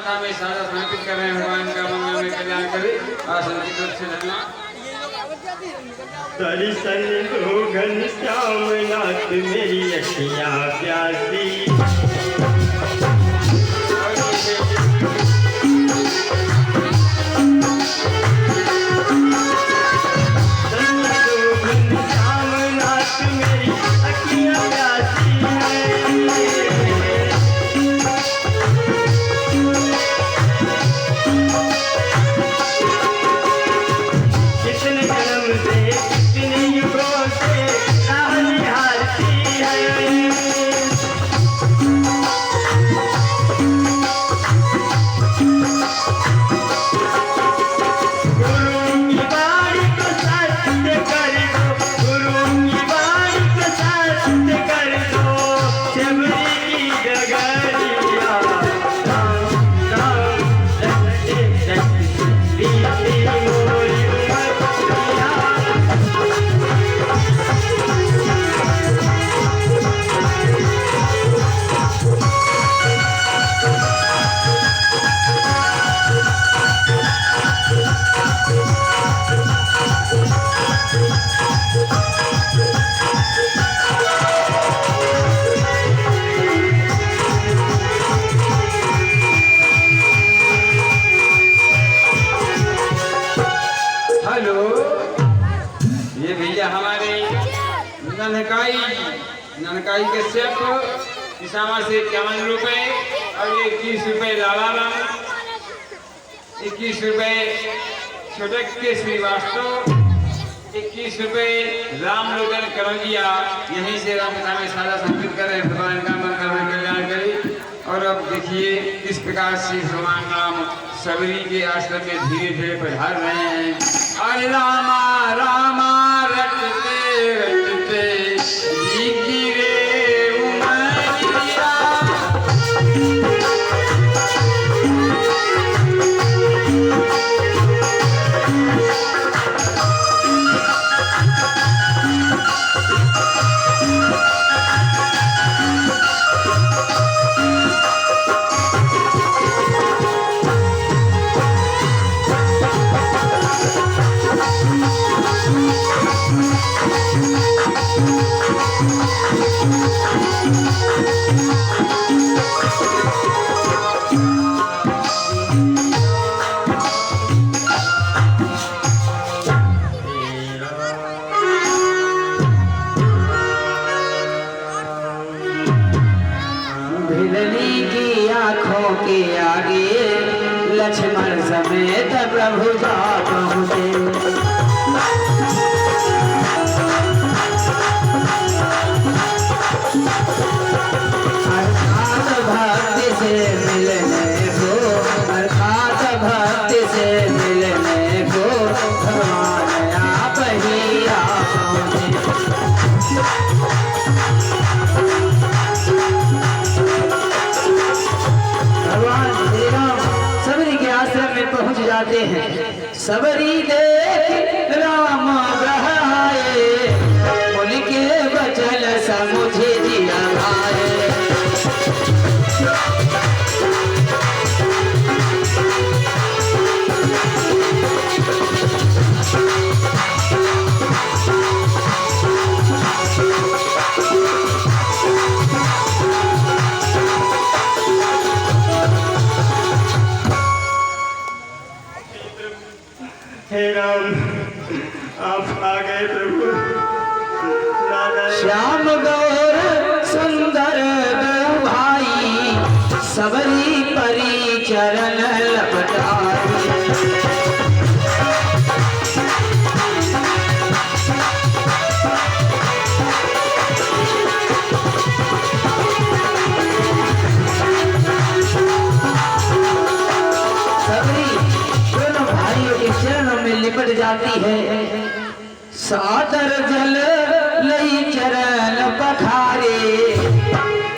राम में सारा समर्पित कर रहे हैं। भगवान का मंगल में कल्याण करे। आसन की तरफ से धरना। दर्शन दो घनश्याम नाथ मेरी अखियाँ प्यासी। ननकाई के सेप किसामा से 51 रुपए और 21 रुपए लालाराम, 21 रुपए छोटक के श्रीवास्तव, 21 रुपए राम लोगन करंगिया। यहीं से राम कथा में सारा संकित करें। भगवान का मंगल में कल्याण करे। और अब देखिए किस प्रकार से भगवान राम सबरी के आश्रम में धीरे धीरे पधार रहे हैं। अरे रामा रामा रटते रटते लक्ष्मण समेत प्रभु जा पहुँचे। अर्थात भक्ति से मिलने को, अर्थात भक्ति से मिलने को भगवान आप ही आ पहुँचे। भगवान श्री राम सबरी के आश्रम में पहुंच जाते हैं। सबरी देख राम बहाए, बोल के बचन समुझे जिया भाए। हे राम आप आ गए प्रभु। श्याम गौर सुंदर भाई, सबरी परी चरण लपटाई। सबरी दोनों भाइयों के चरणों में लिपट जाती है। सादर जल लई चरण पखारे,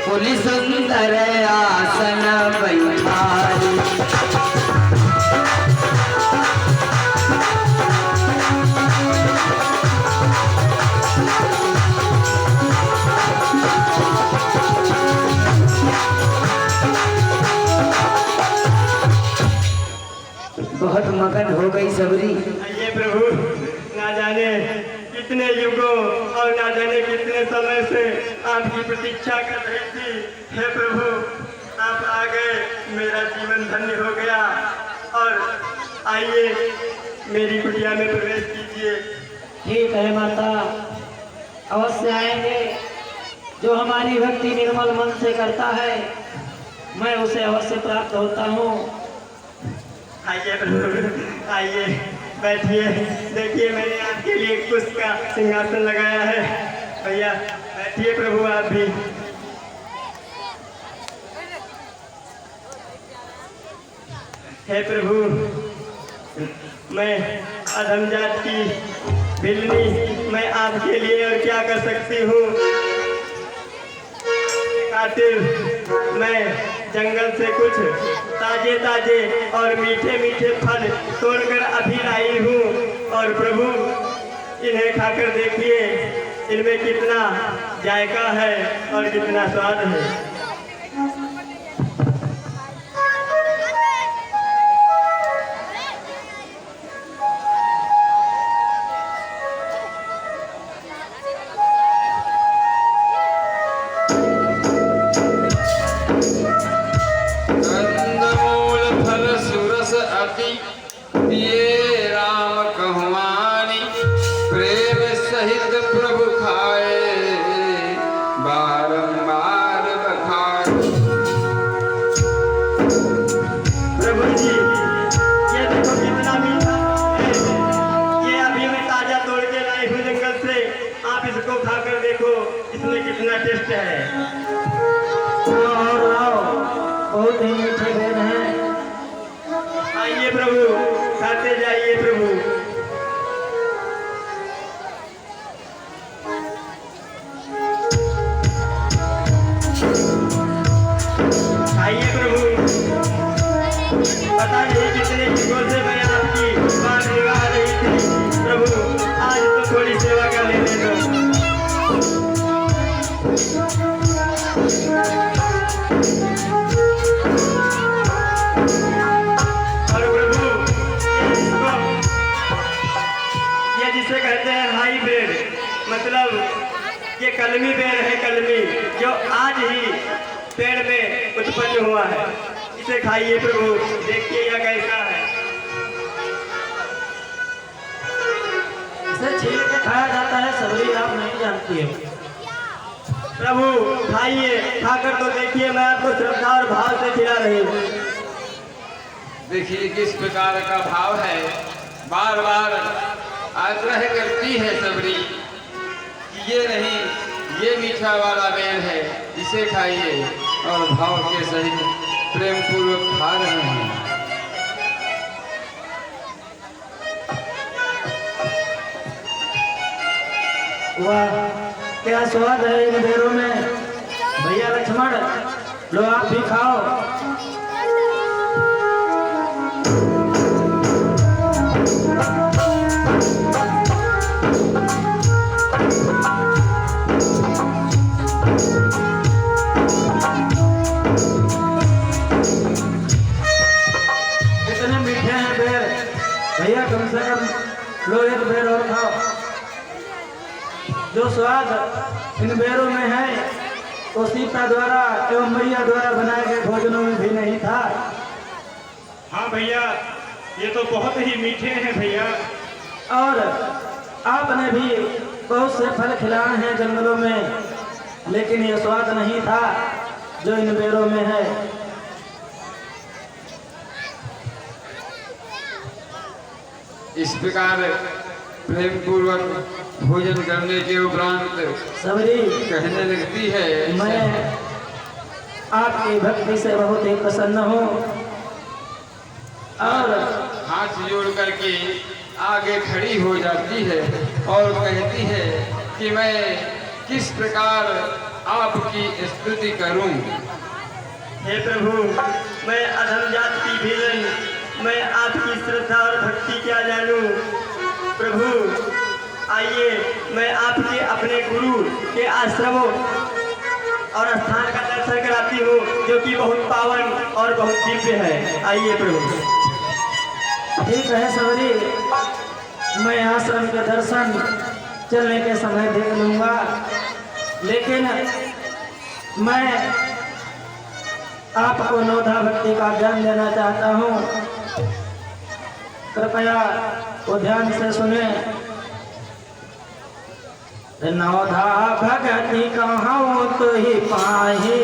पुलि सुंदर आसन बैठारे। मगन हो गई सबरी। आइए प्रभु, ना जाने कितने युगों और ना जाने कितने समय से आपकी प्रतीक्षा कर रही थी। हे प्रभु, आप आ गए, मेरा जीवन धन्य हो गया। और आइए मेरी कुटिया में प्रवेश कीजिए। ठीक है माता, अवश्य आएंगे। जो हमारी भक्ति निर्मल मन से करता है मैं उसे अवश्य प्राप्त होता हूँ। आइए प्रभु, आइए बैठिए। देखिए मैंने आपके लिए पुष्प का सिंहासन लगाया है। भैया बैठिए प्रभु, आप भी। हे प्रभु, मैं अधम जात की भिलनी, मैं आपके लिए और क्या कर सकती हूँ। खातिर मैं जंगल से कुछ ताजे ताजे और मीठे मीठे फल तोड़कर अभी लाई हूँ। और प्रभु, इन्हें खाकर देखिए, इनमें कितना जायका है और कितना स्वाद है। ये राम कहवानी प्रेम सहित प्रभु खाए बारंबार बखाए। प्रभु जी, ये देखो कितना मीठा है। ये अभी मैं ताजा तोड़ के लाई हूँ जंगल से। आप इसको खाकर देखो, इसमें कितना टेस्ट है। बहुत ही मीठे बेर हैं। आइए प्रभु, खाते जाइए प्रभु। आइए प्रभु, पता नहीं कितने युगों से मैं आपकी बात निभा रही थी। प्रभु, आज तो थोड़ी सेवा कर लेने दो। जिसे कहते हैं हाईब्रिड, मतलब ये कलमी पेड़ है। कलमी जो आज ही पेड़ में उत्पन्न हुआ है। इसे खाइए प्रभु, देखिए यह कैसा है। इसे छील के खाया जाता है सबरी, आप नहीं जानती हो। प्रभु खाइए, खाकर तो देखिए, मैं आपको श्रद्धा और भाव से खिला रही हूँ। देखिए किस प्रकार का भाव है। बार बार आग्रह करती है सबरी कि ये नहीं, ये मीठा वाला बेर है, इसे खाइए। और भाव के सहित प्रेम पूर्वक खा रहे हैं। वाह, क्या स्वाद है इन बेरों में। भैया लक्ष्मण, लो आप भी खाओ। भैया कम से कम लो एक बेर और खाओ। जो स्वाद इन बेरों में है वो सीता द्वारा एवं मैया द्वारा बनाए गए भोजनों में भी नहीं था। हाँ भैया, ये तो बहुत ही मीठे हैं भैया। और आपने भी बहुत से फल खिलाए हैं जंगलों में, लेकिन ये स्वाद नहीं था जो इन बेरों में है। इस प्रकार प्रेम पूर्वक भोजन करने के उपरांत सबरी कहने लगती है, मैं आपकी भक्ति से बहुत ही प्रसन्न हूँ। और हाथ जोड़ करके आगे खड़ी हो जाती है और कहती है कि मैं किस प्रकार आपकी स्तुति करूं। हे प्रभु, मैं अधम जात की भीलन, मैं आपकी श्रद्धा और भक्ति क्या जानूं। प्रभु आइए, मैं आपके अपने गुरु के आश्रमों और स्थान का दर्शन कराती हूँ, जो कि बहुत पावन और बहुत दिव्य है। आइए प्रभु। ठीक है सबरी, मैं आश्रम के दर्शन चलने के समय देख लूंगा, लेकिन मैं आपको नवधा भक्ति का ज्ञान देना चाहता हूँ। कृपया वो ध्यान से सुने। नवधा भगति कहाँ तो ही पाही,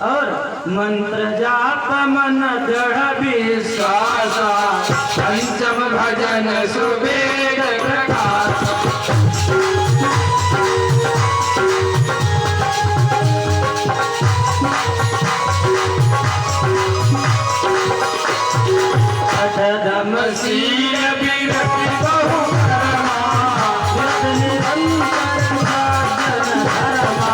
और मंत्र जाप मन दृढ़ विश्वास, पंचम भजन सुवेद प्रकाश। अठधम शील विरति बहु कर्मा, व्रत निरंतर साधन धर्मा।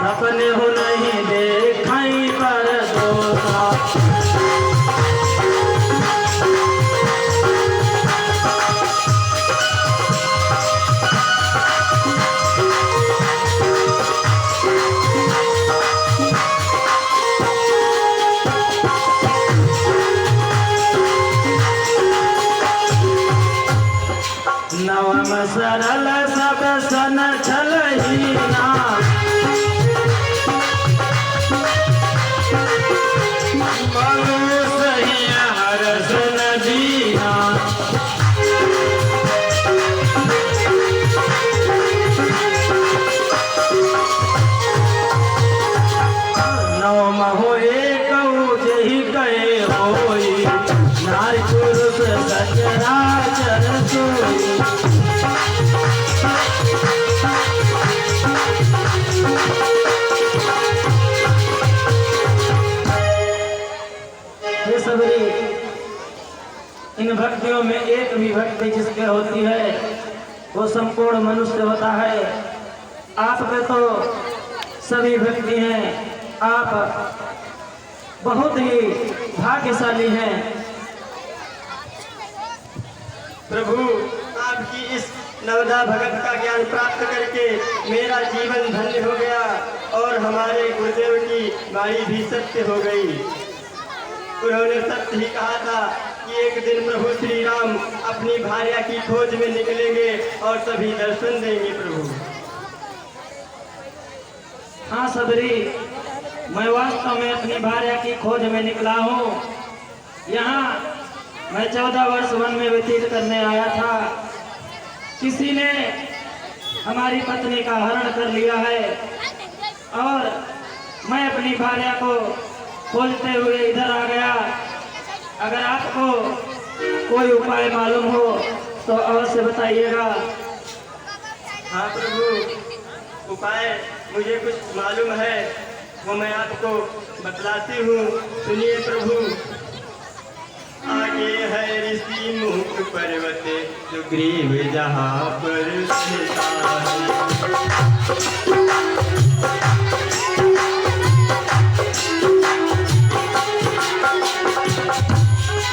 अपने हो नहीं देखाई पर दोसा। नवम सरल सब सन छलहीना, नवम हो एक जही गए होई, नारी पुरुष सचराचर सोई। हे सबरी, इन भक्तियों में एक भी भक्ति जिसके होती है वो संपूर्ण मनुष्य होता है। आप पे तो सभी भक्ति हैं, आप बहुत ही भाग्यशाली हैं। प्रभु, आपकी इस नवधा भगत का ज्ञान प्राप्त करके मेरा जीवन धन्य हो गया और हमारे गुरुदेव की वाणी भी सत्य हो गई। उन्होंने सत्य ही कहा था कि एक दिन प्रभु श्री राम अपनी भार्या की खोज में निकलेंगे और सभी दर्शन देंगे। प्रभु, हाँ सबरी, मैं वास्तव में अपनी भार्या की खोज में निकला हूँ। यहाँ मैं 14 वर्ष वन में व्यतीत करने आया था। किसी ने हमारी पत्नी का हरण कर लिया है और मैं अपनी भार्या को खोजते हुए इधर आ गया। अगर आपको कोई उपाय मालूम हो तो अवश्य बताइएगा। हाँ प्रभु, उपाय मुझे कुछ मालूम है, वो मैं आपको बतलाती हूँ। सुनिए प्रभु। आगे है ऋषि मुख पर्वत, सुग्रीव जहाँ पर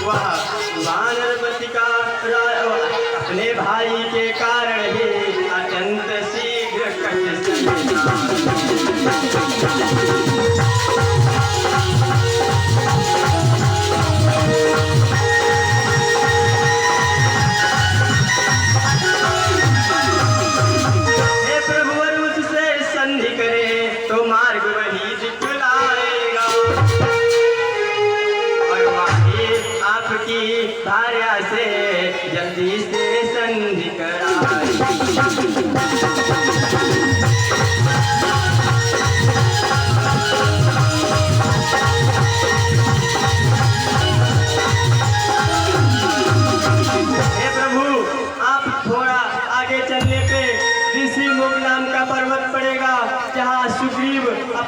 वह वानरपति का अपने भाई के कारण ही अत्यंत शीघ्र कट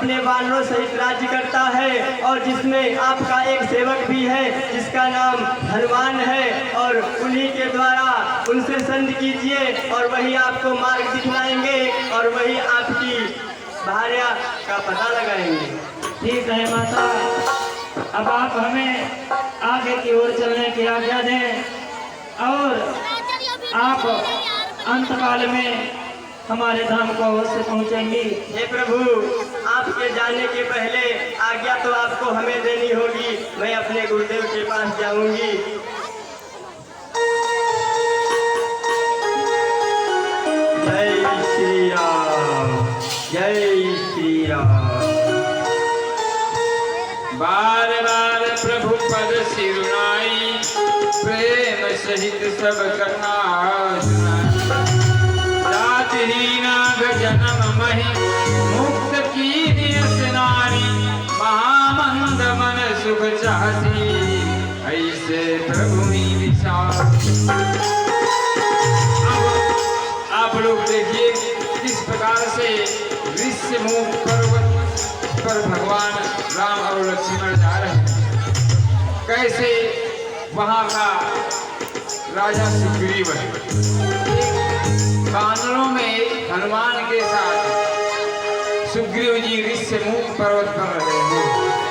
अपने वानरों सहित राज्य करता है और जिसमें आपका एक सेवक भी है जिसका नाम हनुमान है, और उन्हीं के द्वारा उनसे संधि कीजिए और वही आपको मार्ग दिखलाएंगे और वही आपकी भार्या का पता लगाएंगे। ठीक है माता, अब आप हमें आगे की ओर चलने की आज्ञा दें और आप अंतकाल में हमारे धाम को अवश्य पहुंचेंगी। हे प्रभु, आपके जाने के पहले आज्ञा तो आपको हमें देनी होगी। मैं अपने गुरुदेव के पास जाऊंगी। जय श्री राम, जय श्री राम। बार बार प्रभु पद सिरुनाई, प्रेम सहित सब कथा सुनाई। जातिहीना जन्म महि, मुक्त की नारी, महामंद मन सुख चाहती, ऐसे प्रभु ही विचार। आप लोग देखिए किस प्रकार से ऋष्यमुख पर्वत पर भगवान राम और लक्ष्मण जा रहे हैं। कैसे वहां का राजा सुग्रीव है, वानरों में हनुमान के साथ सुग्रीव जी ऋष्यमुख पर्वत पर रहे हैं।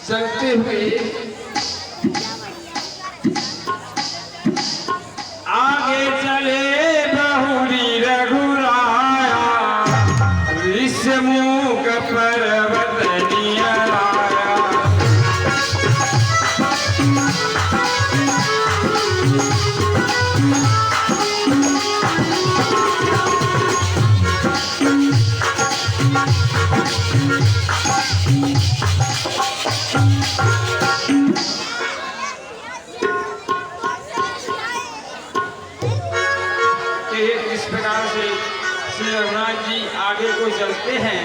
चलते हुए आगे चले बहुरी रघुराया, ऋष्यमुख पर्वत नियराया। इस प्रकार से श्री रघुनाथ जी आगे को चलते हैं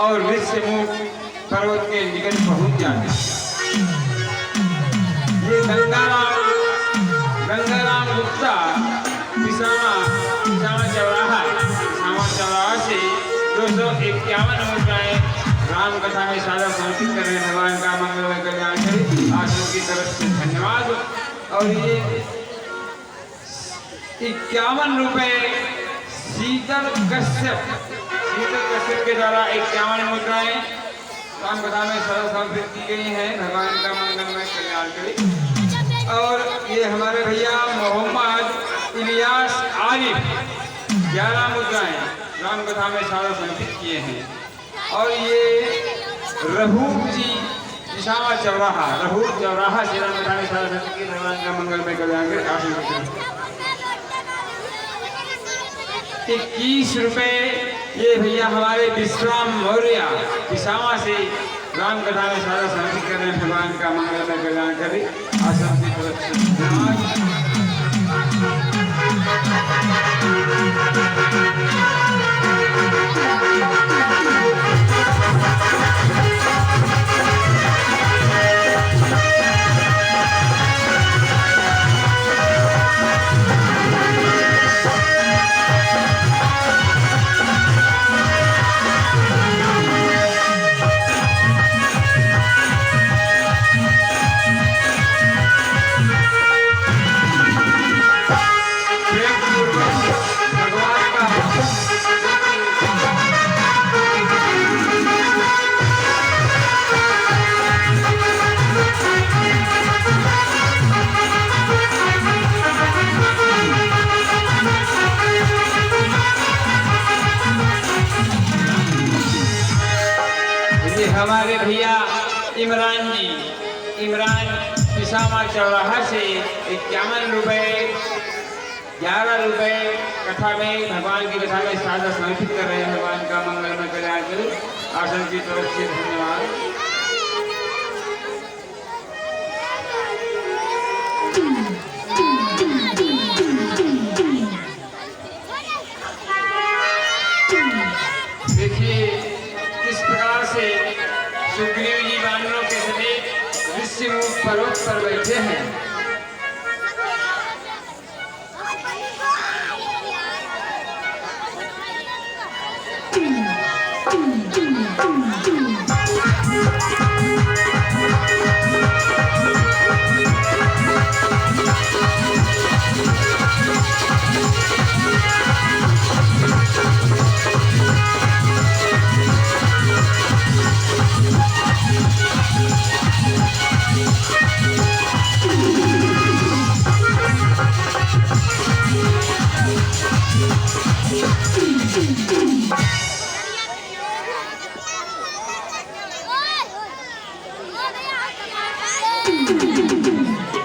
और ऋष्यमुख पर्वत के निकट पहुंच जाते हैं। ये गंगाराम गुप्ता पिसामा चौराहा से 251 मुद्राएं राम कथा में सारा समर्पित कर रहे हैं। भगवान का मंगलमय कल्याण करे। आश्रम की तरफ से धन्यवाद। और ये 51 रुपए शीतल कश्यप के द्वारा 51 मुद्राएं राम कथा में सरल समर्पित की गई हैं। भगवान का मंगलमय कल्याण करे। और ये हमारे भैया मोहम्मद इलियास आरिफ 11 मुद्राएं राम कथा में सारा समर्पित किए हैं। और ये रहूब जी निशावा चौराहा से राम कथा में सारा समर्पित किए। भगवान का मंगलमय कल्याण करे। आशीर्वाद 21 रुपए ये भैया हमारे विश्राम मौर्य पिसामा से राम कथा में सारा समर्पित कर रहे हैं। भगवान का मंगलमय कल्याण करे। आश्रम की तरफ से धन्यवाद। हमारे भैया इमरान पिसामा चौराहा से 51 रुपए 11 रुपए कथा में भगवान की कथा में सादा समर्पित कर रहे हैं। भगवान का मंगलमय कल्याण दे। आसन की तरफ से धन्यवाद। देखिए किस प्रकार से सुग्रीव जी वानरों के समेत ऋषिमुख पर्वत पर बैठे हैं।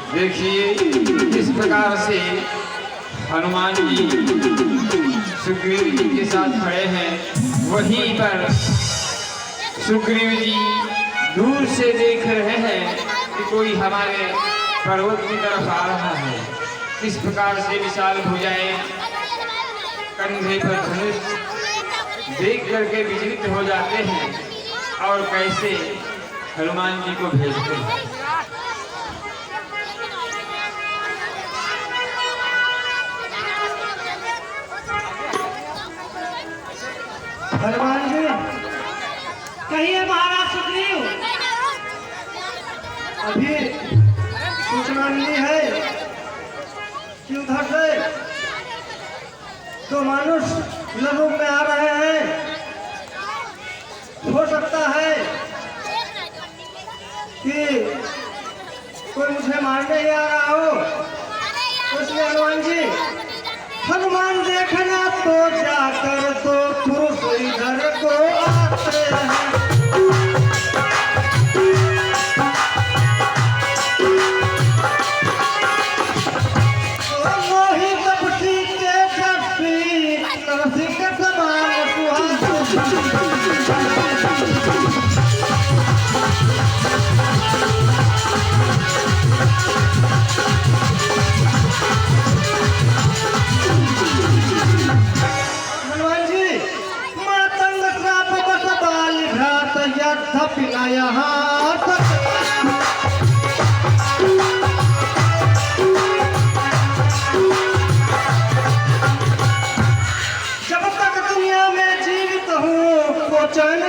देखिए किस प्रकार से हनुमान जी सुग्रीव जी के साथ खड़े हैं। वहीं पर सुग्रीव जी दूर से देख रहे हैं कि कोई हमारे पर्वत की तरफ आ रहा है। किस प्रकार से विशाल भुजाएं, कंधे पर धनुष देख करके विचलित हो जाते हैं और कैसे हनुमान जी को भेजते हैं। हनुमान जी कहिए महाराज सुग्रीव, अभी सूचना मिली है कि उधर से तो मनुष्य लोग में आ रहे हैं। हो सकता है कि कोई मुझे मारने ही आ रहा हो। इसलिए हनुमान देखना तो जाकर तो पुरुष इधर को आते हैं। जब तक दुनिया में जीवित हूँ वो चैन